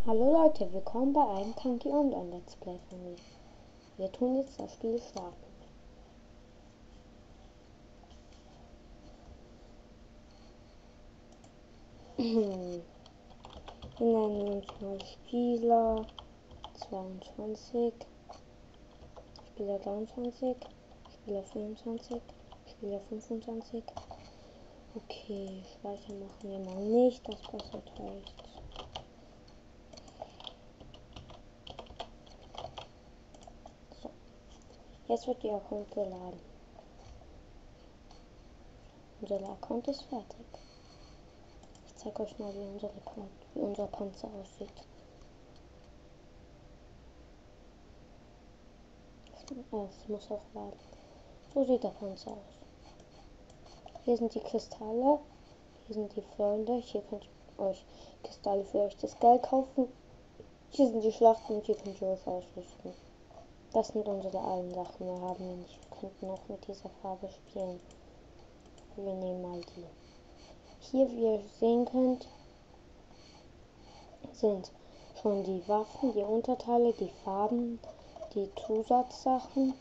Hallo Leute, willkommen bei einem Tanky Online Let's Play von mir. Wir tun jetzt das Spiel starten. Wir nennen uns mal Spieler 22, Spieler 23, Spieler 24, Spieler 25. Okay, speichern machen wir mal nicht, das passiert rechts. Jetzt wird der Account geladen. Unser Account ist fertig. Ich zeige euch mal, wie unser Panzer aussieht. Es muss auch laden. So sieht der Panzer aus. Hier sind die Kristalle. Hier sind die Freunde. Hier könnt ihr euch Kristalle für euch das Geld kaufen. Hier sind die Schlachten und hier könnt ihr euch ausrüsten. Das sind unsere allen Sachen. Wir haben wir nicht. Wir könnten auch mit dieser Farbe spielen. Wir nehmen mal die. Hier, wie ihr sehen könnt, sind schon die Waffen, die Unterteile, die Farben, die Zusatzsachen.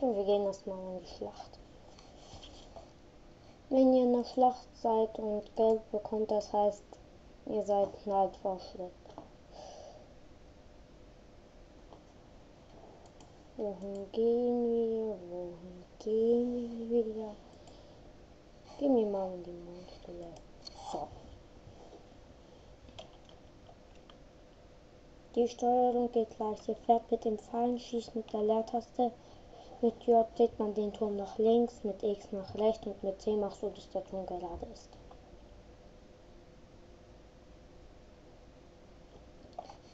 Und wir gehen erstmal in die Schlacht. Wenn ihr in der Schlacht seid und Geld bekommt, das heißt, ihr seid ein Halbfortschritt. Wohin gehen wir? Wohin gehen wir wieder? Gehen wir mal in die Mondstelle. So. Die Steuerung geht gleich. Ihr fährt mit dem Pfeil, schießt mit der Leertaste. Mit J dreht man den Turm nach links, mit X nach rechts und mit C machst du, dass der Turm gerade ist.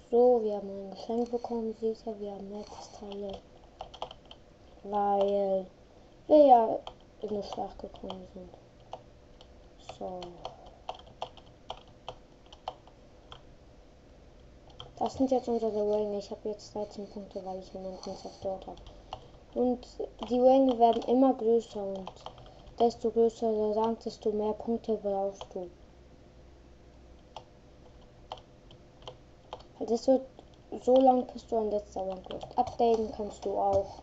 So, wir haben ein Geschenk bekommen. Sicher, wir haben mehr Kristalle, weil wir ja in eine Schlacht gekommen sind. So. Das sind jetzt unsere Ränge. Ich habe jetzt 13 Punkte, weil ich jemanden zerstört habe. Und die Ränge werden immer größer und desto größer der Rang, desto mehr Punkte brauchst du. Das wird so lang, bis du ein letzter Rang wirst. Updaten kannst du auch.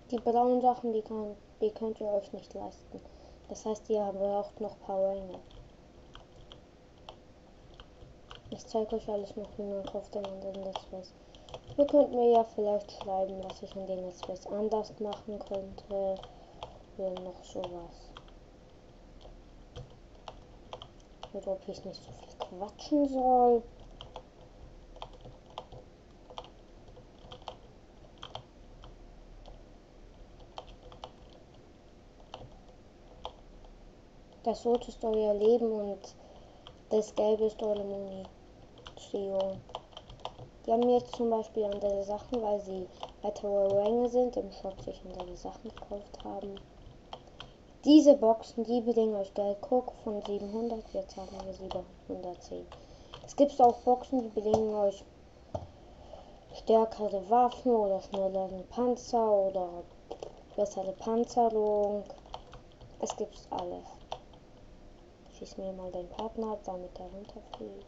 Die braunen Sachen, die könnt ihr euch nicht leisten. Das heißt, ihr braucht noch ein paar Ränge. Ich zeige euch alles noch, wie man kauft den anderen Let's Plays. Ihr könnt mir ja vielleicht schreiben, was ich an den Let's Plays anders machen könnte. Oder noch sowas. Oder ob ich nicht so viel quatschen soll. Das Rot ist euer Leben und das Gelbe ist eure Munition. Die haben jetzt zum Beispiel andere Sachen, weil sie weitere Ränge sind, im Shop sich andere Sachen gekauft haben. Diese Boxen, die bringen euch Geld. Guck, von 700, jetzt haben wir 710. Es gibt auch Boxen, die bringen euch stärkere Waffen oder schnelleren Panzer oder bessere Panzerung. Es gibt alles. Schieß mir mal den Partner ab, damit er runterfliegt.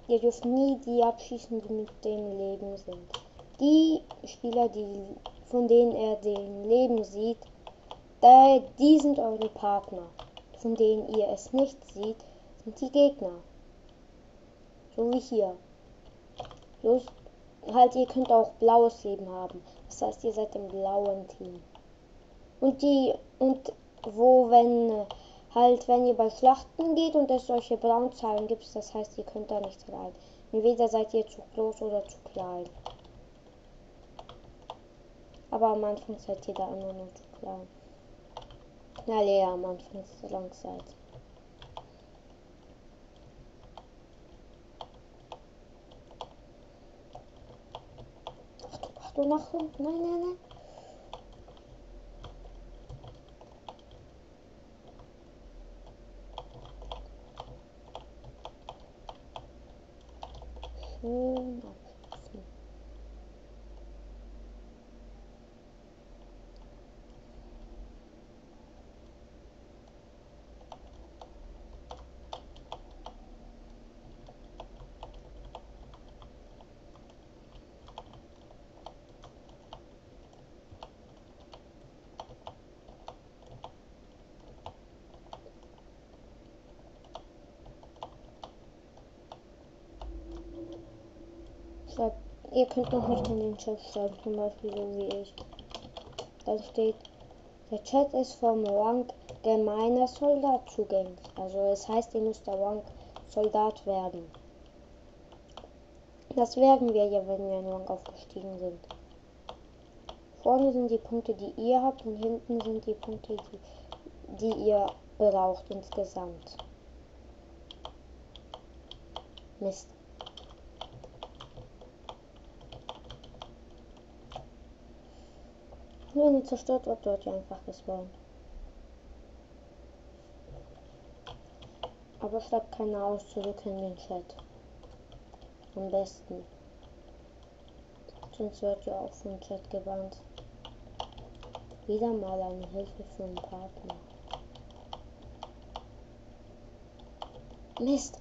Ihr dürft nie die abschießen, die mit dem Leben sind. Die Spieler, von denen er den Leben sieht, die sind eure Partner. Von denen ihr es nicht seht, sind die Gegner. So wie hier. So halt, ihr könnt auch blaues Leben haben. Das heißt, ihr seid im blauen Team. Und wenn ihr bei Schlachten geht und es solche Braunzahlen gibt, das heißt, ihr könnt da nicht rein. Entweder seid ihr zu groß oder zu klein. Aber am Anfang seid ihr da immer nur zu klein. Na ja, am Anfang ist es lang seid. Achtung, nein. schön abschließen. Ihr könnt noch nicht in den Chat schreiben, zum Beispiel so wie ich. Da steht, der Chat ist vom Rang gemeiner Soldat zugänglich. Also es heißt, ihr müsst der Rang Soldat werden. Das werden wir ja, wenn wir einen Rang aufgestiegen sind. Vorne sind die Punkte, die ihr habt, und hinten sind die Punkte, die ihr braucht insgesamt. Mist. Wenn ihr zerstört wird, wird ihr einfach gespawnt. Aber schreibt keine aus zurück in den Chat. Am besten. Sonst wird ihr auch vom Chat gebannt. Wieder mal eine Hilfe für einen Partner. Mist.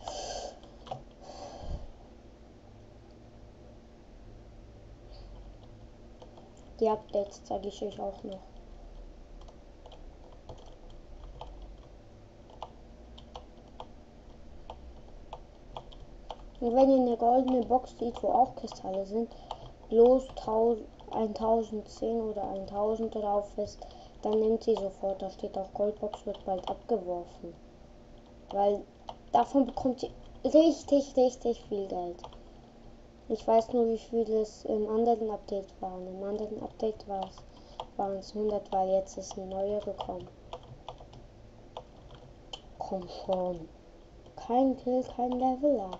Die Updates zeige ich euch auch noch. Und wenn ihr eine goldene Box sieht, wo auch Kristalle sind, bloß 1010 oder 1000 drauf ist, dann nimmt sie sofort. Da steht auch Goldbox wird bald abgeworfen. Weil davon bekommt ihr richtig viel Geld. Ich weiß nur, wie viel es im anderen Update waren. Im anderen Update waren es 100, weil jetzt ist eine neue gekommen. Komm schon. Kein Kill, kein Level up.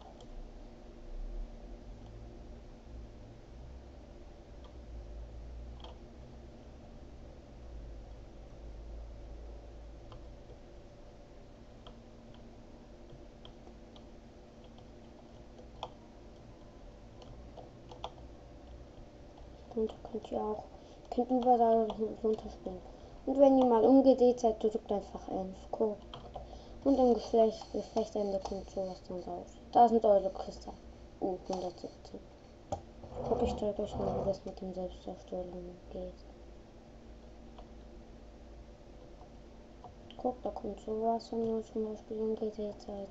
Und könnt überall runterspringen. Und wenn ihr mal umgedreht seid, drückt einfach F. Guck. Und im Gefechtsende kommt sowas dann raus. Da sind eure Kristalle. 117. Guck, ich zeige euch mal, wie das mit dem Selbstzerstörung geht. Guck, da kommt sowas, wenn ihr zum Beispiel umgedreht seid.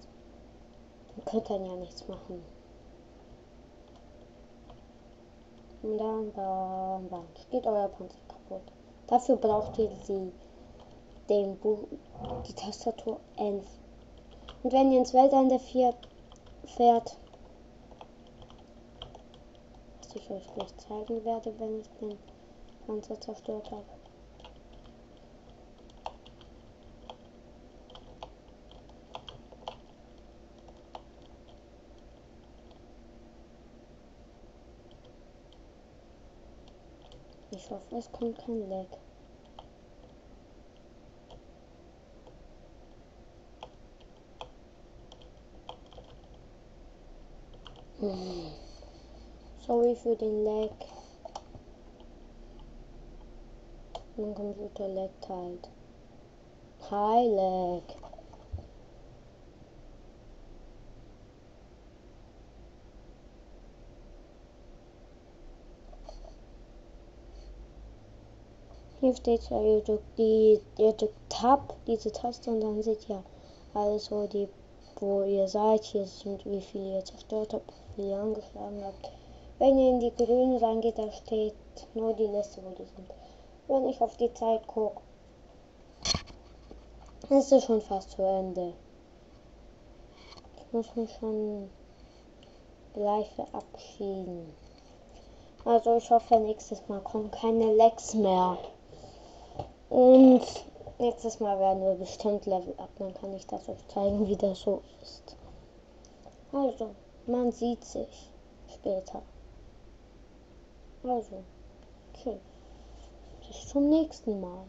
Ihr könnt dann ja nichts machen. Und dann bam, geht euer Panzer kaputt. Dafür braucht ihr die Tastatur N. Und wenn ihr ins Weltende fährt, was ich euch gleich zeigen werde, wenn ich den Panzer zerstört habe. Ich hoffe, es kommt kein Lag. Sorry für den Lag. Mein Computer laggt halt. Hi Lag. Hier steht ja, ihr drückt Tab, diese Taste, und dann seht ihr alles, wo ihr seid. Hier sind, wie viel ihr zerstört habt, wie viel ihr angeschlagen habt. Wenn ihr in die Grünen reingeht, da steht nur die Liste, wo die sind. Wenn ich auf die Zeit gucke, ist es schon fast zu Ende. Ich muss mich schon gleich verabschieden. Also ich hoffe, nächstes Mal kommen keine Lags mehr. Und nächstes Mal werden wir bestimmt Level up. Dann kann ich das euch zeigen, wie das so ist. Also, man sieht sich später. Also, tschüss. Bis zum nächsten Mal.